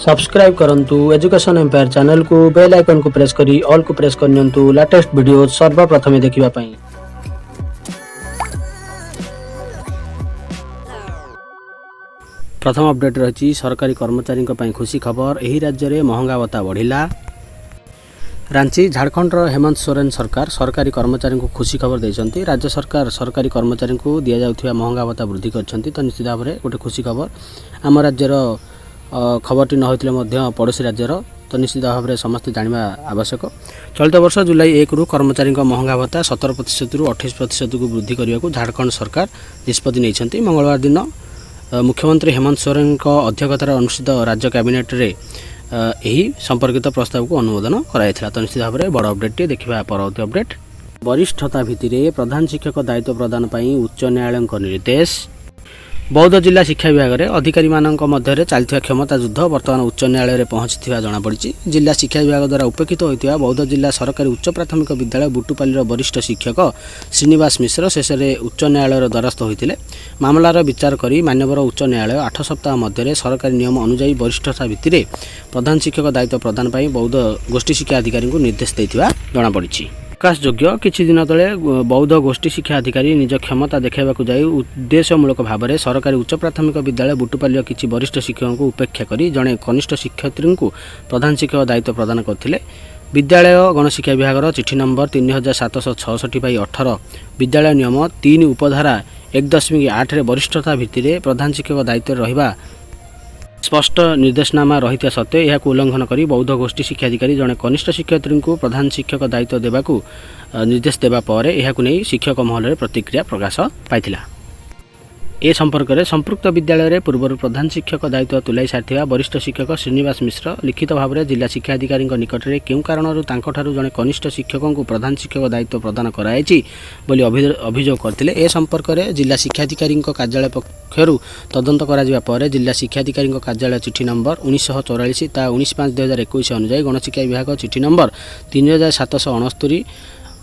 Subscribe करंतु education empire channel को bell icon को प्रेस करी ऑल को प्रेस करनियंतु लेटेस्ट वीडियो सर्वप्रथमे देखिबा पई। प्रथम अपडेट रही सरकारी कर्मचारी खुशी खबर। एही राज्य में महंगा भत्ता बढ़िला। रांची झारखंड हेमंत सोरेन सरकार सरकारी कर्मचारी को खुशी खबर देइछंती। राज्य सरकार सरकारी कर्मचारी को दिया जाउथिबा महंगा भत्ता वृद्धि करछंती। तो निश्चित भाव में गोटे खुशी खबर। आम राज्यर खबरटी न होइतिले पड़ोशी राज्यर तो निश्चित भाव में समस्त जाना आवश्यक। चलित वर्ष जुलाई 1 रु कर्मचारी महंगा भत्ता 17% रु 28% को वृद्धि करने को झारखंड सरकार निष्पत्ति नहीं। मंगलवार दिन मुख्यमंत्री हेमंत सोरेन अध्यक्षतार अनुष्ठित राज्य कैबिनेट रे यही संपर्कित प्रस्ताव को अनुमोदन कराइथिला। तो निश्चित भाव में बड़ अपडेट देखा। परवर्ती अपडेट वरिष्ठता भित्तिरे प्रधान शिक्षक दायित्व प्रदान पई उच्च न्यायालय निर्देश। बौद्ध जिला शिक्षा विभाग में अधिकारी मध्य चलता क्षमता युद्ध बर्तमान उच्च न्यायालय में पहुंची जमापड़ी। जिला शिक्षा विभाग द्वारा उपेक्षित होता बौद्ध जिला सरकारी उच्च प्राथमिक विद्यालय बुटुपाली वरिष्ठ शिक्षक श्रीनिवास मिश्र शेष में उच्च न्यायालय द्वारस्थ होते मामलार विचार कर मान्यवर उच्च न्यायालय 8 सप्ताह मध्य सरकारी नियम अनुଯାयी वरिष्ठता भित्तिरे प्रधान शिक्षक दायित्व प्रदान पर बौद्ध गोष्ठी शिक्षा अधिकारी को निर्देश देता जमापड़ी। प्रकाशयोग्य किछि दिन तले बौद्ध गोष्ठी शिक्षा अधिकारी निज क्षमता देखाइबाकु जाई उद्देश्यमूलक भाव में सरकारी उच्च प्राथमिक विद्यालय बुटुपाली किछि वरिष्ठ शिक्षकों को उपेक्षा करी जड़े कनिष्ठ शिक्षयित्री को प्रधान शिक्षक दायित्व प्रदान करथिले। विद्यालय गणशिक्षा विभाग चिठी नंबर 3766/18 विद्यालय नियम 3 उपधारा 1.8 रे वरिष्ठता भित्तिरे प्रधान शिक्षक दायित्व रहिबा स्पष्ट निर्देशनामा रही सत्वे यह उल्लंघन कर बौद्ध गोष्ठी शिक्षा अधिकारी जड़े कनिष्ठ शिक्षयित्री को प्रधान शिक्षक दायित्व देवाकू निर्देश देवा पर यह नहीं शिक्षक महल में प्रतिक्रिया प्रकाश पाइथिला। ए संपर्क में संपृक्त विद्यालय में पूर्व प्रधान शिक्षक दायित्व तुलाई सारी वरिष्ठ शिक्षक श्रीनिवास मिश्र लिखित भाव में जिला शिक्षा अधिकारी निकट में क्यों कारण जड़े कनिष्ठ शिक्षकों को प्रधान शिक्षक दायित्व प्रदान कराई अभियोग करते। ए संपर्क में जिला शिक्षाधिकारी कार्यालय पक्षर तदंत कर जिला शिक्षाधिकारी कार्यालय चिठी नंबर 1944 ता 19/5/2021 अनुଯାयी गणशिक्षा विभाग चिठी नंबर 3769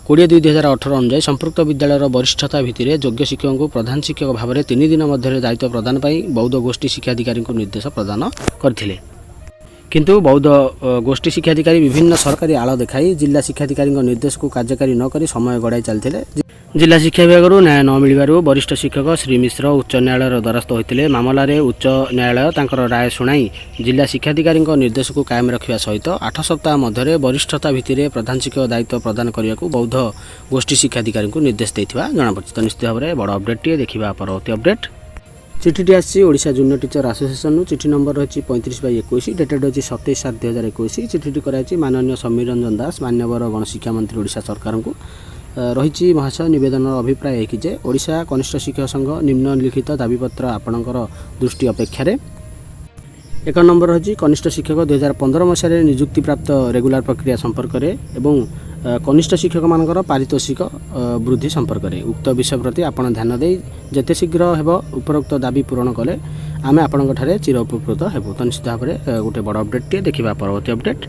20/2/2018 अनुଯାयी संपृक्त विद्यालय वरिष्ठता भित्तिरे योग्य शिक्षकों को प्रधान शिक्षक भाव में 3 दिन मध्य दायित्व प्रदान पर बौद्ध गोष्ठी शिक्षा अधिकारी को निर्देश प्रदान करथिले। किंतु बौद्ध गोष्ठी शिक्षा अधिकारी विभिन्न सरकारी आड़ देखाई जिला शिक्षाधिकारी निर्देश को कार्यकारी नक समय गड़ाई चलते जिला शिक्षा विभाग न्याय न मिलवर वरिष्ठ शिक्षक श्री मिश्र उच्च न्यायालय द्वारस्थ होते मामलें उच्च न्यायालय तांकर राय शुणाई जिला शिक्षाधिकारी निर्देश को कायम रखा सहित 8 सप्ताह मध्य वरिष्ठता भित्तिरे प्रधान शिक्षक दायित्व प्रदान करने को बौद्ध गोष्ठी शिक्षा अधिकारी को निर्देश देता जमापड़ी। तो निश्चित भाव में बड़ अपडेट टे देखा। परवर्ती अपडेट चिठी आसी ओडिशा जूनियर टीचर एसोसिएशन चिठी नंबर रही 35/21 डेटेड अच्छी 27/7/2021 चिठी कराई माननीय समीर रंजन दास मान्यवर गणशिक्षा मंत्री ओडिशा सरकार को रही महाशय निवेदन अभिप्राय है कि ओडिशा कनिष्ठ शिक्षक संघ निम्नलिखित दाबीपत्र आपणकर दृष्टि अपेक्षार। 1 नंबर रही कनिष्ठ शिक्षक 2015 मसीह निजुक्ति प्राप्त रेगुलार प्रक्रिया संपर्क में एवं कनिष्ठ शिक्षक मानकर पारितोषिक वृद्धि संपर्क में उक्त विषय प्रति आपण ध्यान दे जेते शीघ्र हेब उपरोक्त दाबी पूरण कले आमे आपणठारे चिर उपकृत हेबु। तो निश्चित भाव में गोटे बड़ अपडेट टे देखा। परवर्ती अपडेट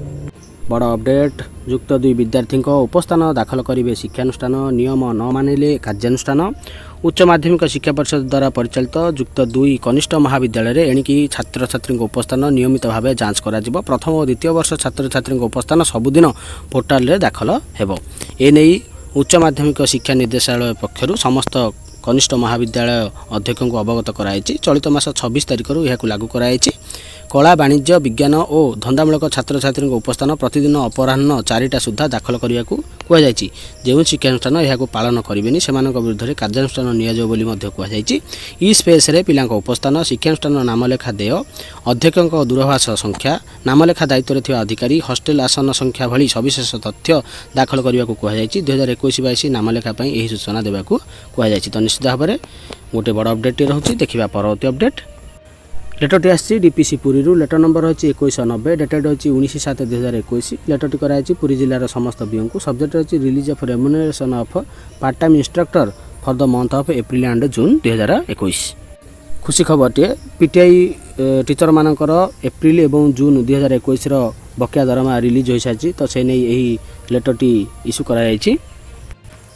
बड़ अपडेट युक्त 2 विद्यार्थी उपस्थान दाखल करेंगे शिक्षानुष्ठान नियम न मानिले कार्यानुष्ठान। उच्च माध्यमिक शिक्षा परिषद द्वारा परिचालित युक्त 2 कनिष्ठ महाविद्यालय एणिकी छात्र छात्री उपस्थान नियमित भाव जांच करा जिवो। प्रथम और द्वितीय वर्ष छात्र छात्री उपस्थान सबुदिन पोर्टाल रे दाखल हेबो। एने उच्च माध्यमिक शिक्षा निर्देशालय पक्षर समस्त कनिष्ठ महाविद्यालय अध्यक्ष को अवगत कराई। चलित मास 26 तारिख यह लागू कराई। कला वाणिज्य विज्ञान और धंदामूलक छात्र छात्री उपस्थान प्रतिदिन अपराह्न 4टा सुधा दाखल करने को कहुई। जो शिक्षानुष्ठान यह पालन करेंगे से विरुद्ध में कार्यानुष्ठान निजी। ई स्पेस रे पिला उपस्थान शिक्षानुष्ठान नामलेखा देय अध्यक्ष दूरभाष संख्या नामलेखा दायित्व थे अधिकारी हॉस्टेल आसन संख्या भली सविशेष तथ्य दाखल करने को कहुई। 2021-22 नामलेखा यही सूचना देवा कहुई। तो निश्चित भाव में गोटे बड़ अपडेट रही देखा। परवर्ती अपडेट लेटरटी आसी डीपीसी पुरी लेटर नंबर रही 2190 डेटेड अच्छी 19/7/2021 लेटरटी कराई पुरी जिलार समस्त बीओं को सब्जेक्ट रही release of remuneration of part time instructor for the month of April and June 2021। खुशी खबर टे पीटीआई टीचर मानकर एप्रिल एवं जून 2021 बकिया दरमा रिलीज हो सारी। तो से नहीं यही लेटरटी इश्यू कराई।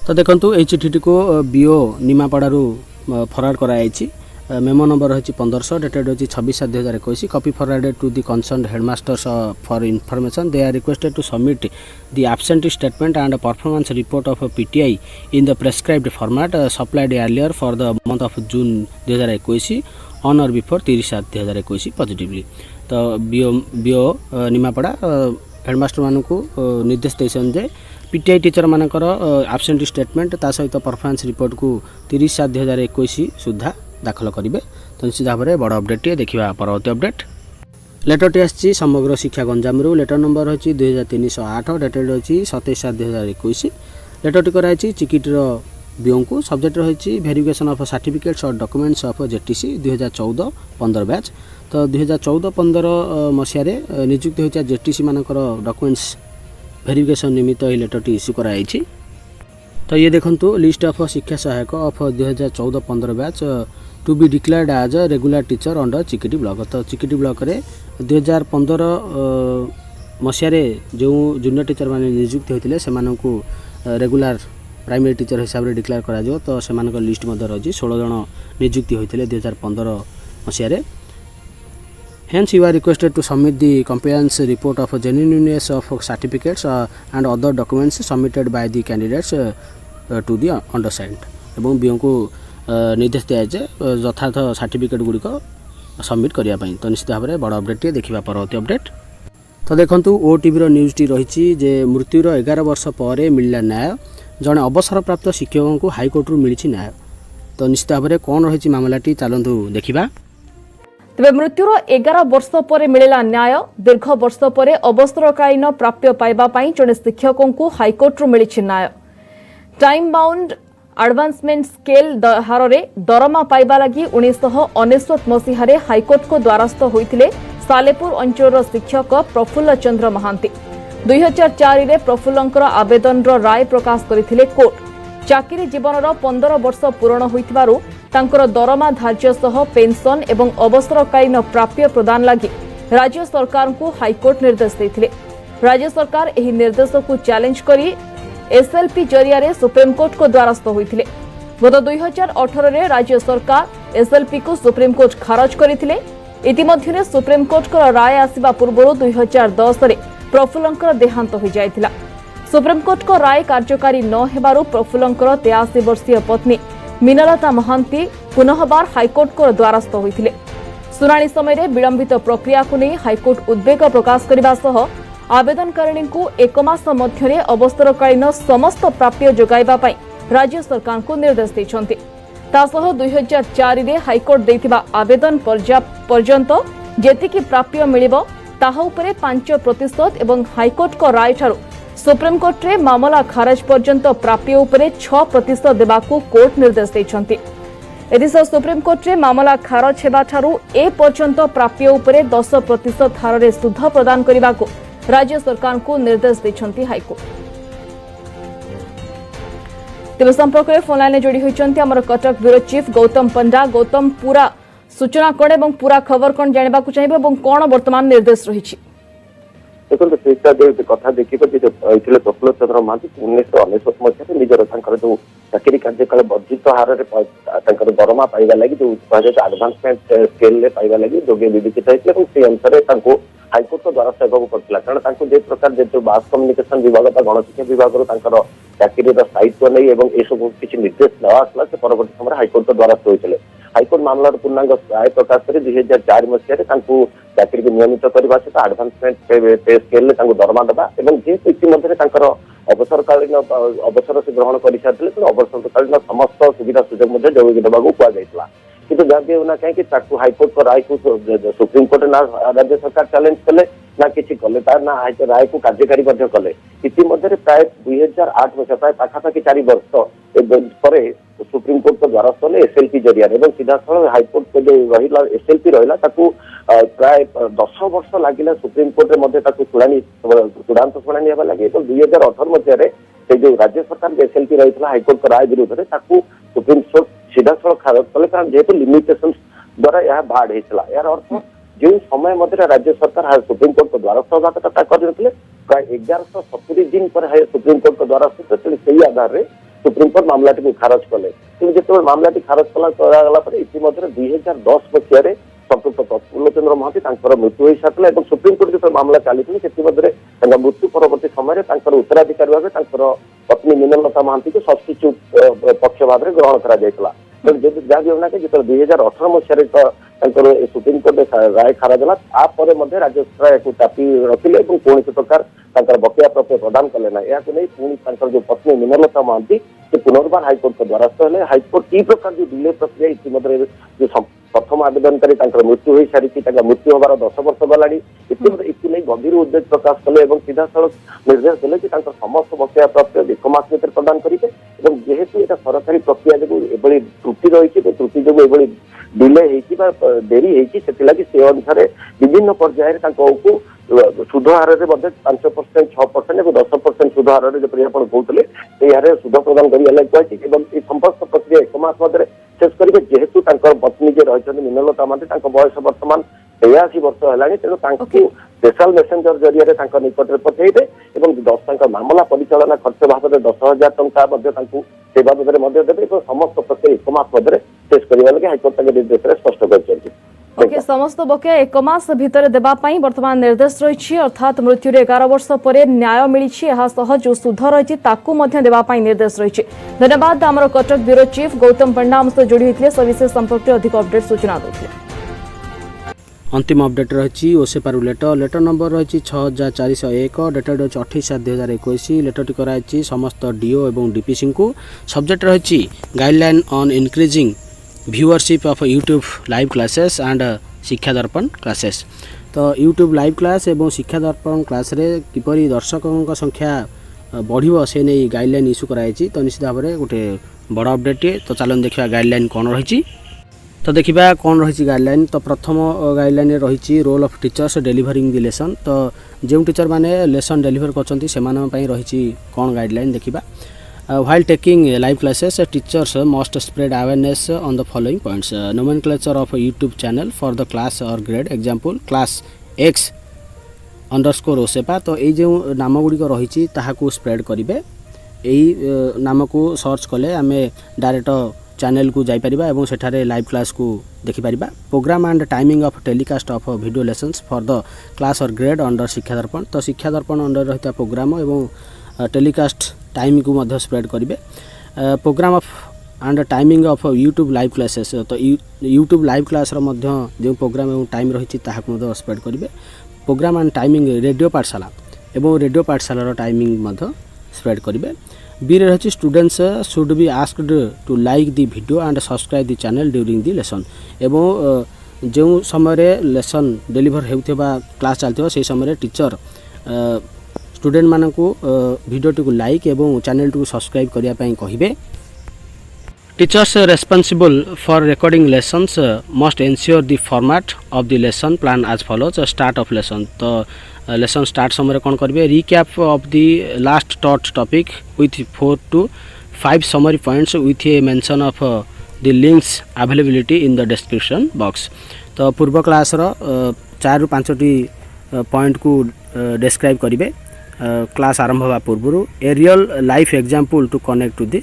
तो देखो ये चिठी को बीओ निमापड़ारू फरवर्ड कराई। मेमो नंबर रही 1500 डेटेड रही 26/7/2021 copy forwarded to the concern headmasters for information they are requested to submit the absentee statement and performance report of PTI in the prescribed format supplied earlier for the month of June 2021 on or before 30/7/2021 positively. तो BO Nimapara headmaster मानक निर्देश देते PTI teacher मानकर absentee statement ता सहित performance report को 30/7/2021 सुधा दाखल करेंगे। तो निश्चित भाव में बड़ अपडेट देखा परवर्ती अपडेट लेटरटी आसी समग्र शिक्षा गंजाम लेटर नंबर रही 2308 डेटेड रही 27/7/2021 लेटरटी कराई चिकिटर बीओ को सब्जेक्ट रही वेरिफिकेशन ऑफ सर्टिफिकेट्स और डॉक्यूमेंट्स ऑफ जेटीसी 2014-15 बैच। तो 2014-15 मसीह नियुक्त होता जेटीसी मानकर डॉक्यूमेंट्स वेरिफिकेशन निमित्त यह लेटरटी इश्यू कराई। तो ये देखंतु लिस्ट ऑफ शिक्षा सहायक of 2014-15 batch to be declared as a regular teacher under Chikiti block. तो चिकिटी ब्लॉक रे 2015 मसीह जो जूनियर टीचर मैंने नियुक्त होते से रेगुलर प्राइमरी टीचर हिसाब से डिक्लेयर करा तो से लिस्ट रही 16 जन नियुक्ति होते 2015 मसीह। Hence, you are requested to submit the compliance report of genuineness of certificates and other documents submitted by the candidates to the undersigned. एवं बीओ को निर्देश दिया यथार्थ सर्टिफिकेट गुड़िक सबमिट करने। तो निश्चित भाव में बड़ अपडेट देखा परवर्ती अपडेट। तो देखो ओटीवी न्यूज टी रही जे मृत्युर 11 वर्ष पर मिलला न्याय जड़े अवसरप्राप्त शिक्षकों को हाइकोर्टर मिली न्याय। तो निश्चित भाव में कौन रही मामलाटी चलतु देखा। तेज मृत्युर 11 वर्ष पर मिलला न्याय दीर्घ वर्ष पर अवसरकालीन प्राप्य पाइबापी जड़े शिक्षकों को हाइकोर्टर मिली न्याय। टाइम बाउंड एडवांसमेंट स्केल हार में दरमा पाइबा लगी 1999 मसीह हाइकोर्ट को द्वारस्थ होते सालेपुर अंचल शिक्षक प्रफुल्ल चंद्र महांती। 2004 में प्रफुल्लंकर आवेदन राय प्रकाश करथिले कोर्ट। चाकरी जीवनर 15 वर्ष पूर्ण होइथिबारु तांकर दरमा धार्य सह पेंशन एवं अवसरकालीन प्राप्य प्रदान लगी राज्य सरकार को हाइकोर्ट निर्देश देथिले। राज्य सरकार एही निर्देश को चैलेंज करी एसएलपी जरिया सुप्रीम कोर्ट को द्वारस्थ होइथिले। गत 2018 में राज्य सरकार एसएलपी को सुप्रीम कोर्ट खारज करथिले। इतिमध्य सुप्रीम कोर्ट को राय आसिबा पूर्व 2010 में प्रफुल्लंकर देहांत हो जायतिला। सुप्रीम कोर्ट को राय कार्यकारी न हेबारु प्रफुल्लंकर 83 वर्षीय पत्नी मीनलता महांती पुनः बार हाइकोर्ट को द्वारस्थ होइथिले। सुनानी समय विलंबित प्रक्रिया को नहीं हाइकोर्ट उद्वेग प्रकाश करने सह आवेदनकारिणी को 1 मास मध्य अवसरकालीन समस्त प्राप्य जोगाइबा पई राज्य सरकार को निर्देश देछन्ति। तासह 2004 रे हाइकोर्ट देथिबा आवेदन पर्यंत जेतिकी प्राप्य मिलिबो ताहा उपरे 5% एवं हाइकोर्ट को राय ठारू सुप्रीम कोर्ट रे मामला खारज पर्यंत प्राप्य उपरे 6% देबाकू कोर्ट निर्देश देछन्ति। एदिस सुप्रीम कोर्ट रे मामला खारज हेबा ठारू ए पर्यंत प्राप्य उपरे 10% हार रे सुध प्रदान करिबाकू राज्य सरकार को निर्देश देछन्ति हाइकोर्ट। तेज संपर्क में फोन लाइन जोड़ी होइछन्ति हमर कटक ब्यूरो चीफ गौतम पंडा। गौतम पूरा सूचना कौन एवं पूरा खबर कौन जानवा चाहिए और कौन वर्तमान निर्देश रही? देखो कथा देखिए प्रफुल्ल चंद्र महांती 1999 मसीह निजर जो चाकरी कार्यकाल वर्धित हार में दरमा पाइबा लगी जो आडभांसमेंट स्केल पाइबा लगी योग्य विवेचित होता से अनुसार हाइकोर्ट द्वारा सेवक पड़ता कारण जे प्रकार जो मास कम्युनिकेशन विभाग गणशिक्षा विभाग चाकरी स्थायित्व नहीं ये सब किसी निर्देश नआसला से परवर्त समय हाइकोर्ट द्वारा होते हाइकोर्ट मामलार पूर्णांग राय प्रकाश कर 2004 मसीह चाकरी को नियमित करने सहित आडभांसमेंट पे स्केल दरमा देवा जेहेतु इतिमध्य अवसरकालीन अवसर से ग्रहण कर सारी अवसरकालीन समस्त सुविधा सुजोग जोगी देवाक कहुला किंतु जहाँ भी होना कहीं हाइकोर्ट को राय को सुप्रीम कोर्ट ना राज्य सरकार चैलेंज कले ना किसी कले ना राय को कार्यकारी कले इतिमध्य प्राय 2008 मसीह प्राय पाखापाखि 4 वर्ष पर सुप्रीम कोर्ट को द्वारस्थ होले एसएलपी जरिया सीधा स्थल हाइकोर्ट को जो रहा एसएलपी रहा प्राय 10 वर्ष लगे सुप्रीम कोर्ट में शुणाणी चूड़ांत शुणाणी होगा लगे 2018 मसीह से जो राज्य सरकार एसएलपी रही हाइकोर्ट राय विरोध में सुप्रीम कोर्ट सीधा स्थल खारज कले कारण जेहेतु लिमिटेशन द्वारा यह भाड़ होता यार अर्थ जो समय मध्य राज्य सरकार सुप्रीम कोर्ट को द्वारस्थ होगा कथा कर प्राय 1170 दिन पर सुप्रीम कोर्ट को द्वारस्थ से आधार में सुप्रीमकोर्ट मामलाटी खारज कले कि जो मामलाटी खारज करागला 2010 मसीह संपुक्त प्रफुल्ल चंद्र महांती मृत्यु हो सारी और सुप्रीमकोर्ट जो मामला चली से मृत्यु परवर्ती समय उत्तराधिकारी भाव पत्नी मीनलता महांती को सब्स्टिट्यूट पक्ष भाव में ग्रहण करा जहाँ भी होना कि जो 2018 मसीह सुप्रीमकोर्ट राय खारज है राज्य सरकार या चापी रखिले कौन प्रकार बकेया प्राप्य प्रदान कले ना या पुणी जो पत्नी मीनलता महांती से पुनर्बार हाइकोर्ट को द्वारस्थ है हाइकोर्ट ई प्रकार जो डिले प्रक्रिया इतिमध्य जो प्रथम आवेदनकारी मृत्यु हो सारी मृत्यु हबार 10 वर्ष गलानी इतने गंभीर उद्वेग प्रकाश कले सीधा सड़क निर्देश देले कि समस्त बकेया प्राप्य 1 मास भर प्रदान करेंगे जेहेतु यहाँ सरकारी प्रक्रिया जो त्रुटि रही त्रुटि जो डिले डेरी होगी से अनुसार विभिन्न पर्यायर सुध हार में 5% 6% और 10% सुध हार में जब आप कहते सुध प्रदान करके समस्त प्रक्रिया 1 मास मध्य शेष करेंगे जेहेतु पत्नी जे रही मीनलता महांती बयस बर्तमान 83 वर्ष है तेणु स्पेशल मेसेंजर जरिए निकट में पठेबे और मामला परिचालना खर्च भाव में 10,000 टंका से बाबद देवे समस्त प्रक्रिया 1 मास मध्य शेष करने लगे हाइकोर्ट निर्देश स्पष्ट कर ओके समस्त बकेया 1 मास भितर देबा पई वर्तमान निर्देश रही अर्थात मृत्यु 11 वर्ष पर न्याय मिली जो सुध रही ताकू देबा पई निर्देश रही धन्यवाद आमर कटक ब्यूरो चीफ गौतम पंडा हमसे जोड़ी होते सविशेष संपर्क अधिक अपडेट सूचना देते अंतिम अपडेट रही ओसेपारू लेटर नंबर रही 6401 डेटेड 28/7/2021 लेटरटी कराई समस्त डीओ और डीपीसी को सब्जेक्ट रही guideline on increasing viewership of YouTube live classes and शिक्षा दर्पण क्लासेस तो यूट्यूब लाइव क्लास एवं शिक्षा दर्पण क्लास रे किपरि दर्शकों संख्या बढ़िबो से नहीं गाइडलाइन इश्यू कराई तो निश्चित भाव में गोटे बड़ अपडेट तो चलन देखा गाइडलाइन कौन रही तो देखा कौन रही गाइडलाइन तो प्रथम गाइडलाइन रही role of teachers delivering the lesson तो जो टीचर माने लेसन डेलीवर करछंती सेमान पई रही कौन गाइडलाइन देखा while taking live classes teachers must spread awareness on the following points nomenclature of a YouTube channel for the class or grade example class X underscore osepa तो ये जो नाम गुड़िक रही ताकू स्प्रेड करेंगे यही नाम को सर्च कले आम डायरेक्ट चैनल को जापर और सेठारे लाइव क्लास को देखिपर programme and timing of telecast of video lessons for the class और ग्रेड अंडर शिक्षा दर्पण तो शिक्षा दर्पण अंडर रही प्रोग्राम और टेलीकास्ट टाइम को मध्य स्प्रेड करेंगे program of and timing of YouTube live classes तो यूट्यूब लाइव क्लास जो प्रोग्राम और टाइम रही स्प्रेड करेंगे प्रोग्राम एंड टाइमिंग रेडियो पाठशाला एवं रेडियो पाठशाला टाइमिंग स्प्रेड करेंगे बी रही students should be asked to like the video and subscribe the channel during the lesson एवं जो समय लेसन डेलीवर होता क्लास चलती से समय टीचर स्टूडेंट मानक वीडियो टी को लाइक एवं चैनल टी को सब्सक्राइब करने कहे teachers responsible for recording lessons must ensure the format of the lesson plan as follows start of lesson तो लेसन स्टार्ट समय कौन करेंगे recap of the last taught topic with 4 to 5 summary points with a mention of the links availability in the description box तो पूर्व class 4 ରୁ 5टी point को describe करेंगे class आरंभ होगा पूर्व a real life example to connect to the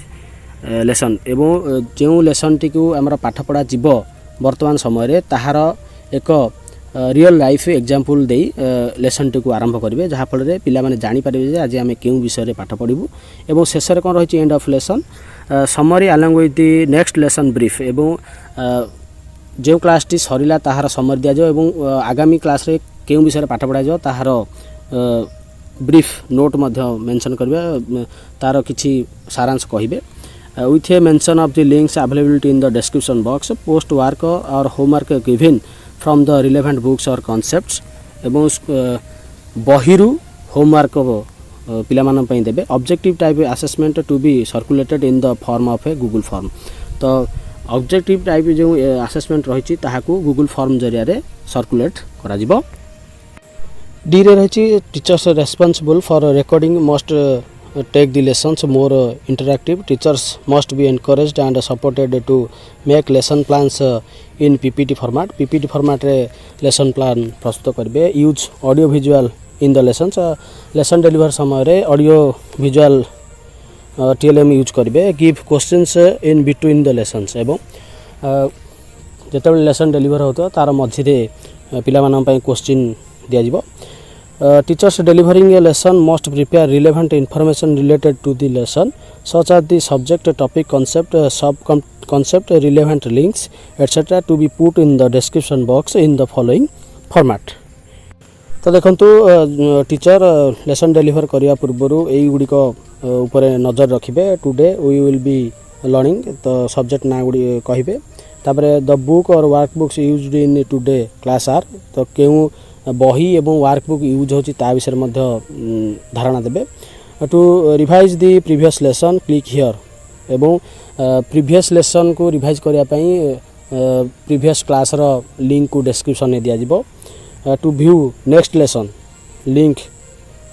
lesson एवं जो लेसन टी को आमर पाठ पढ़ा जीव वर्तमान समय ताहार एक रियल लाइफ एग्जांपल दे लेसन टी को आरंभ करेंगे जहाँफल पिला माने जानी पारे आज आम क्यों विषय पाठ पढ़ू एवं शेष कौन रही end of lesson summary along with the next lesson brief एवं जो क्लास टी सरिला ताहार समरी दिया जाए एवं आगामी क्लास रे क्यों विषय पाठ पढ़ा जाए ताहार ब्रीफ नोट मेंशन करेंगे तार किसी सारांश कहे with a mention of the links availability in the description box post work और homework given from the relevant books और कॉन्सेप्ट्स एवं बहिरू होमवर्क पिलामानन देवे objective type assessment to be circulated in the form of a Google form तो objective type जो assessment रही Google form जरिया सर्कुलेट करा डी रे रही teachers responsible for recording must take the lessons more interactive teachers must be encouraged and supported to make lesson plans in ppt format रे lesson plan प्रस्तुत करेंगे use audio visual in the lessons lesson deliver समय रे audio visual TLM use करेंगे give questions in between the lessons एवं जिते lesson deliver होता तार मझे पे क्वेश्चन दिज्व teachers delivering a lesson must prepare relevant information related to the lesson such as the subject topic concept sub concept relevant links etcetera to be put in the description box in the following format. तो देखो teacher lesson deliver करने पूर्वर युड़िक उपर नजर रखिए today we will be learning तो subject ना गुड़ी कहे तापर द बुक और workbooks used in today class are तो क्यों बही एवं वर्कबुक यूज होता विषय धारणा देवे to revise the previous lesson click here एवं प्रीवियस लेसन को रिवाइज करने प्रीवियस क्लास रो लिंक को डिस्क्रिप्शन में दिज्व to view next lesson link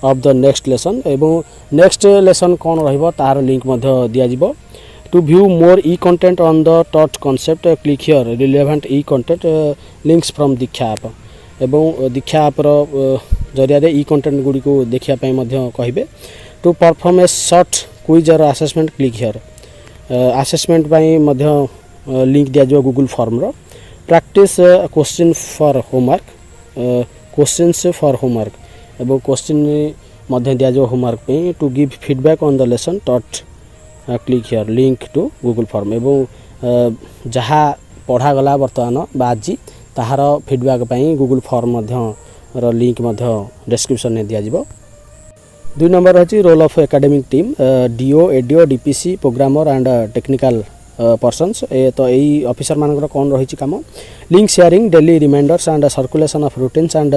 of the next lesson एवं नेक्स्ट लेसन कौन रहिबो तार लिंक दिज्व to view more e content on the taught concept click here relevant e content links from Diksha app एवं दीक्षा ऐपर जरिया ई कंटेंट गुड़ी को देखापी कहे to perform a short quiz और assessment click here assessment link दिज्व गूगल फॉर्म रो practice question for homework questions for homework एवं question दिज्व होमवर्क पे to give feedback on the lesson taught click here link to Google form एवं जहाँ पढ़ागला बर्तमान आज ताहार फीडबैक पाई गूगल फॉर्म लिंक डिस्क्रिप्शन में दिज्व। 2 नंबर अच्छी role of academic team DO ADO DPC programmer and technical persons तो यही ऑफिसर मानकर कौन रही काम link sharing daily reminders and circulation of routines and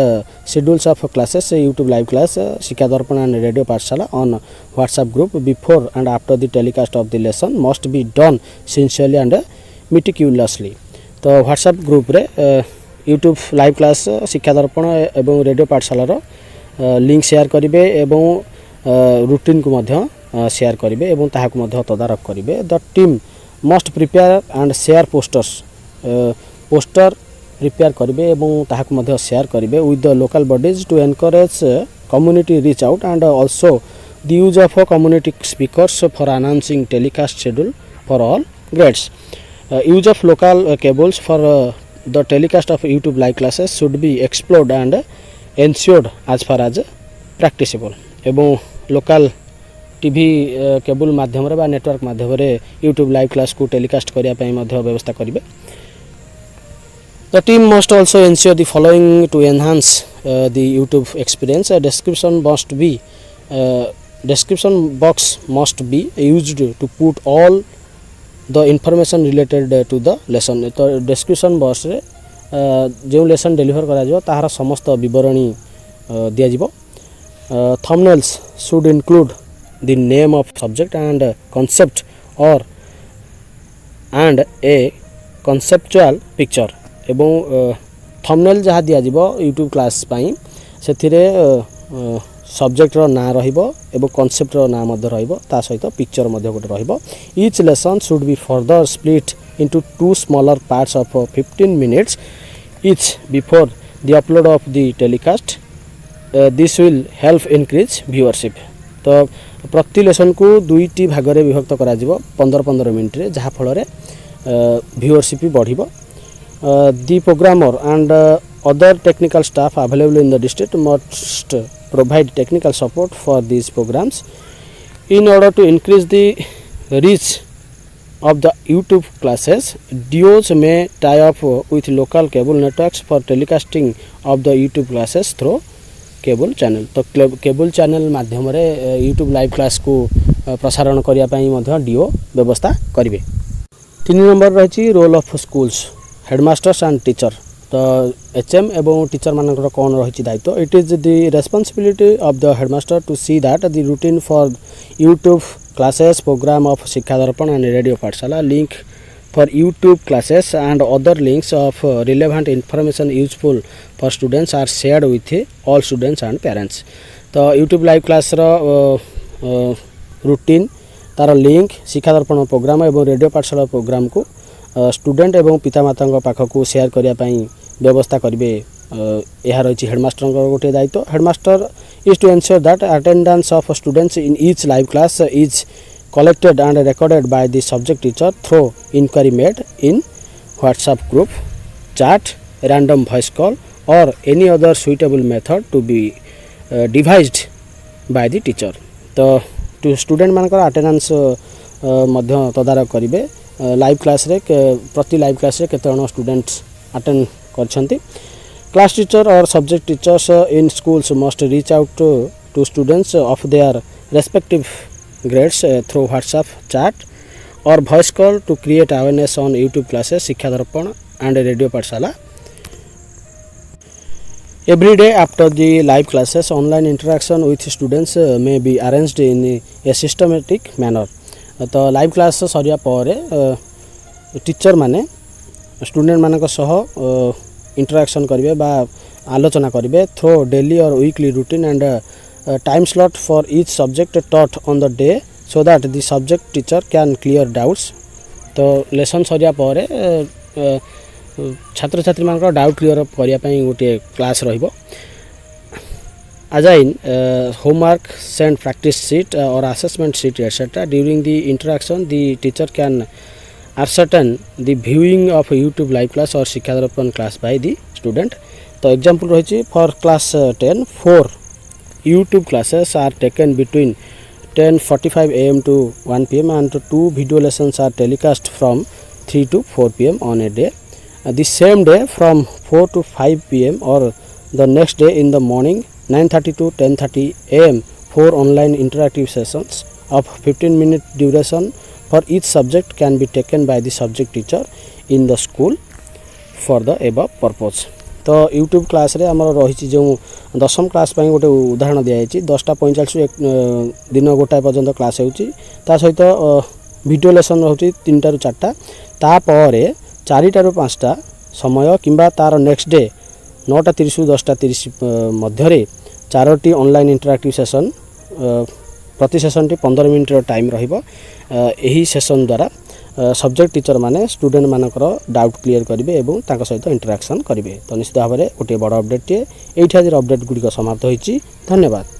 schedules of classes YouTube live class Shiksha Darpan and radio Pathshala on WhatsApp group before and after the telecast of the lesson must be done sincerely and meticulously. तो WhatsApp group रे YouTube live class Shiksha Darpan एवं radio पाठशालार link share करेंगे एवं routine को share करेंगे एवं ताहाकु तदारख करेंगे। The team must prepare and share posters poster prepare करेंगे एवं ताहाकु शेयर करेंगे with the local bodies to encourage community reach out and also the use of community speakers for announcing telecast schedule for all grades. use of local cables for the telecast of YouTube live classes should be explored and ensured as far as practicable एवं local TV cable माध्यम बा network माध्यम YouTube live class को telecast करने व्यवस्था करेंगे। The team must also ensure the following to enhance the YouTube experience. A description box must be used to put all the information related to the lesson। तो description box रे जो lesson deliver करा ताहार समस्त विवरणी दिज्व। Thumbnails should include the name of subject and concept और and a conceptual picture एवं थंबनेल जहाँ दिज्व यूट्यूब क्लास पाई से सब्जेक्टर ना रहिबो एवं कॉन्सेप्टर ना ता सहित पिक्चर गोटे रहिबो। Each lesson should be further split into 2 smaller parts of 15 minutes each before the upload of the telecast. This will help increase viewership. तो प्रति लेसन को 2टी भाग में विभक्त करा 15-15 मिनट रे जहाँ फल व्यूअरशिप बढ़िबो। The programmer and other technical staff available in the district must provide technical support for these programs. In order to increase the reach of the YouTube classes, DOs may tie up with local cable networks for telecasting of the YouTube classes through cable channel। तो cable channel माध्यम YouTube live class को प्रसारण करने DO व्यवस्था करेंगे। 3 number रही role of schools headmasters and teacher. तो HM एवं टीचर मानकर कौन रही दायित्व it is the responsibility of the headmaster to see that the routine for YouTube classes program of Shiksha Darpan and radio Pathshala link for YouTube classes and other links of relevant information useful for students are shared with all students and parents. तो YouTube live class routine तार link शिक्षा दर्पण programme एवं radio पाठशाला programme को student एवं पितामाता पाखक share करने व्यवस्था करेंगे। यह रही हेडमास्टर गोटे दायित्व। Headmaster is to ensure that attendance of students in each live class is collected and recorded by the subject teacher through inquiry made in WhatsApp group, chat, random voice call or any other suitable method to be devised by the teacher. तो student मानकर attendance मध्य तदारख करेंगे live class रे प्रति live class रे केते जण students attend करछंती. Class teacher और subject teachers in schools must reach out to students of their respective grades through WhatsApp chat और voice call to create awareness on YouTube classes Shiksha Darpan and radio Pathshala. Every day after the live classes, online interaction with students may be arranged in a systematic manner. तो live class सरिया पर teacher माने student मानक सह interaction करेंगे बा आलोचना करेंगे थ्रो डेली और weekly routine and time slot for each subject taught on the day so that the subject teacher can clear doubts. तो लेसन सरिया पर छात्र छात्री मान डाउट क्लियर करने गोटे क्लास रहिबो. Assign homework send practice sheet और assessment sheet etcetera during the interaction the teacher can ascertain the viewing of YouTube live class or शिक्षा दर्पण क्लास by the student. तो एग्जांपल रही for class 10 4 YouTube classes are taken between 10:45 AM to 1 PM and 2 video lessons are telecast from 3 to 4 PM on a day. The same day from 4 to 5 PM or the next day in the morning 9:30 to 10:30 AM 4 online interactive sessions of 15-minute duration for each subject can be taken by the subject teacher in the school for the above purpose. तो YouTube class रे आमर रही जो 10th class गोटे उदाहरण दिखाई 10:45 दिन गोटाए पर्यंत क्लास होता सहित वीडियो लेसन रोचे 3टा ରୁ 4टा तापर 4टा ରୁ 5टा समय किंबा तार नेक्स्ट डे 9:30 ରୁ 10:30 मध्य 4टी ऑनलाइन इंटरैक्टिव सेशन प्रति सेशन टी 15 मिनट टाइम रहिबो. एही सेशन द्वारा सब्जेक्ट टीचर माने स्टूडेंट मानकर डाउट क्लियर करेंगे एवं तांका सहित इंटरैक्शन करेंगे. तो निश्चित भाव में गोटे बड़ अपडेट टे एठी आज अपडेट गुड़िक समाप्त होईची. धन्यवाद.